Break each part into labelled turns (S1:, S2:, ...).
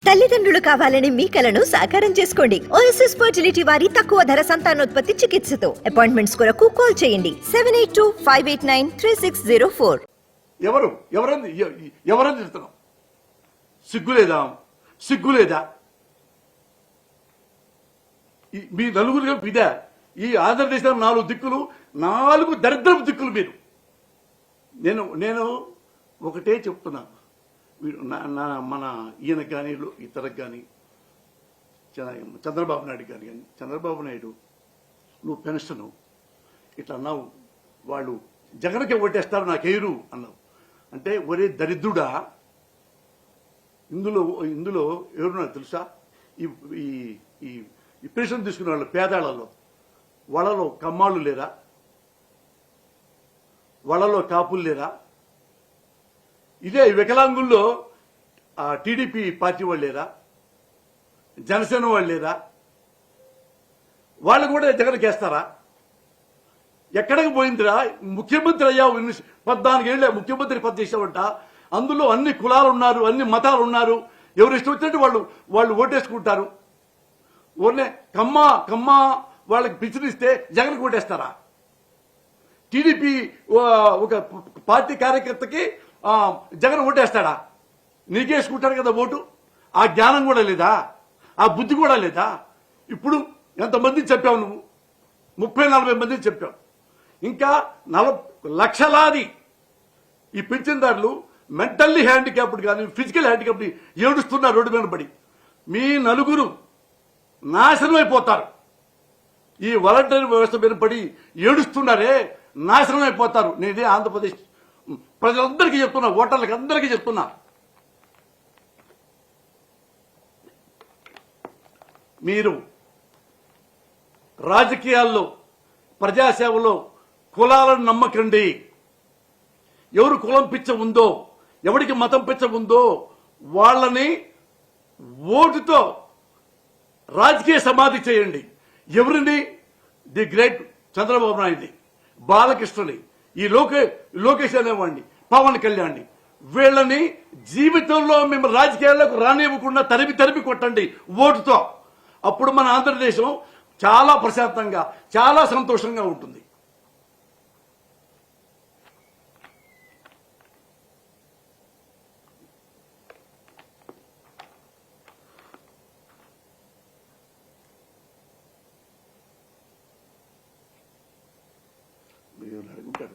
S1: తల్లిదండ్రులు కావాలని మీ కలను సాకారం చేసుకోండి. ఓఎస్ఎస్ ఫర్టిలిటీ వారి తక్కువ ధర సంతానోత్పత్తి చికిత్సతో అపాయింట్మెంట్స్ కొరకు కాల్ చేయండి 7825893604.
S2: ఎవరని చెప్తున్నాం? సిగ్గులేదా? మీ నలుగురుగా ఇదే ఈ ఆంధ్రదేశం 4 దిక్కులు, 4 దరిద్రపు దిక్కులు మీరు. నేను ఒకటే చెప్తున్నా, మన ఈయనకు కానీ ఇతరకు కానీ చంద్రబాబు నాయుడు కానీ చంద్రబాబు నాయుడు నువ్వు పెన్షన్ ఇట్లా అన్నావు, వాళ్ళు జగన్కి ఓటేస్తారు నాకేరు అన్నావు అంటే ఒరే దరిద్రుడా, ఇందులో ఎవరున్నారు తెలుసా? ఈ పెన్షన్ తీసుకునే వాళ్ళు పేదాళ్లలో, వాళ్ళలో కమ్మాళ్ళు లేరా? వాళ్ళలో కాపులు లేరా? ఇదే వికలాంగుల్లో టీడీపీ పార్టీ వాళ్ళు లేరా? జనసేన వాళ్ళు లేరా? వాళ్ళు కూడా జగన్కి వేస్తారా? ఎక్కడికి పోయిందిరా? ముఖ్యమంత్రి అయ్యావు, 14 ఏళ్లే ముఖ్యమంత్రి పదవి చేసావంట. అందులో అన్ని కులాలు ఉన్నారు, అన్ని మతాలు ఉన్నారు. ఎవరు ఇష్టం వచ్చినట్టు వాళ్ళు ఓటేసుకుంటారు. ఓన్లే కమ్మ వాళ్ళకి పిచ్చినిస్తే జగన్కి ఓటేస్తారా? టీడీపీ ఒక పార్టీ కార్యకర్తకి జగన్ ఓటేస్తాడా? నీకేసుకుంటారు కదా ఓటు. ఆ జ్ఞానం కూడా లేదా? ఆ బుద్ధి కూడా లేదా? ఇప్పుడు ఎంతమందిని చెప్పావు నువ్వు? 30-40 మందిని చెప్పావు. ఇంకా 40 లక్షలాది ఈ పింఛన్దారులు మెంటల్లీ హ్యాండిక్యాప్డ్ కానీ ఫిజికల్ హ్యాండిక్యాప్డ్ ఏడుస్తున్నారు రోడ్డు మీద పడి. మీ నలుగురు నాశనం అయిపోతారు. ఈ వాలంటరీ వ్యవస్థ మీద పడి ఏడుస్తున్నారే, నాశనం అయిపోతారు. నేనే ఆంధ్రప్రదేశ్ ప్రజలందరికీ చెప్తున్నా, ఓటర్లకి అందరికీ చెప్తున్నా. మీరు రాజకీయాల్లో ప్రజాసేవలో కులాలను నమ్మకండి. ఎవరు కులం పిచ్చ ఉందో, ఎవరికి మతం పిచ్చ ఉందో వాళ్ళని ఓటుతో రాజకీయ సమాధి చేయండి. ఎవరిని? ది గ్రేట్ చంద్రబాబు నాయుడిని, బాలకృష్ణని, ఈ లోకేష్ అనేవాడిని, పవన్ కళ్యాణ్ని. వీళ్ళని జీవితంలో మేము రాజకీయాల్లోకి రానివ్వకుండా తరిమి కొట్టండి ఓటుతో. అప్పుడు మన ఆంధ్రదేశం చాలా ప్రశాంతంగా, చాలా సంతోషంగా ఉంటుంది. మీరు అడుగుంటారు.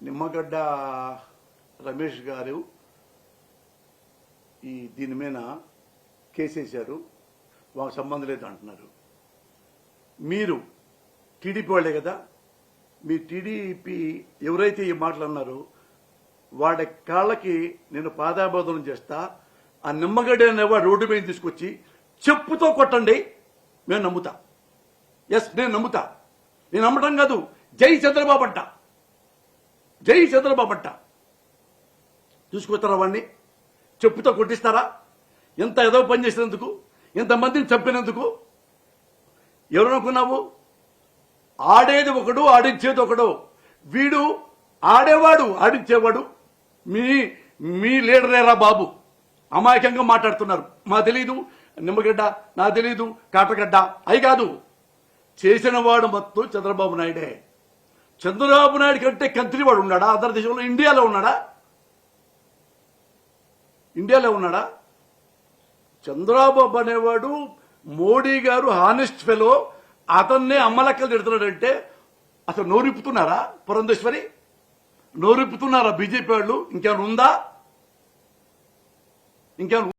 S2: నిమ్మగడ్డ రమేష్ గారు దీని మీద కేసేశారు, వాళ్ళకి సంబంధం లేదు అంటున్నారు. మీరు టీడీపీ వాళ్లే కదా? మీ టీడీపీ ఎవరైతే ఈ మాటలు అన్నారో వాడి కాళ్ళకి నేను పాదాబోధనం చేస్తా. ఆ నిమ్మగడ్డ అనేవాడు రోడ్డు మీద తీసుకొచ్చి చెప్పుతో కొట్టండి, మేము నమ్ముతా. నేను నమ్ముతా. నేను నమ్మటం కాదు, జై చంద్రబాబు అంట, జై చంద్రబాబు అంట. చూసుకొస్తారా వాడిని? చెప్పుతో కొట్టిస్తారా? ఎంత ఏదో పని చేసినందుకు, ఇంతమందిని చంపినందుకు. ఎవరనుకున్నావు? ఆడేది ఒకడు, ఆడించేది ఒకడు. వీడు ఆడేవాడు, ఆడించేవాడు. మీ లీడరేరా బాబు. అమాయకంగా మాట్లాడుతున్నారు. మా తెలీదు నిమ్మగడ్డ, నా తెలీదు కాటగడ్డ, అయి కాదు. చేసిన వాడు మొత్తం చంద్రబాబు నాయుడే. చంద్రబాబు నాయుడు కంటే కంత్రివాడు ఉన్నాడా ఆంధ్రదేశంలో? ఇండియాలో ఉన్నాడా? చంద్రబాబు అనేవాడు మోడీ గారు హానెస్ట్ ఫెలో, అతన్నే అమ్మలక్కలు తిడుతున్నాడంటే అసలు నోరిప్పుతున్నారా? పురంధేశ్వరి నోరిప్పుతున్నారా బీజేపీ వాళ్ళు? ఇంకేమైనా ఉందా?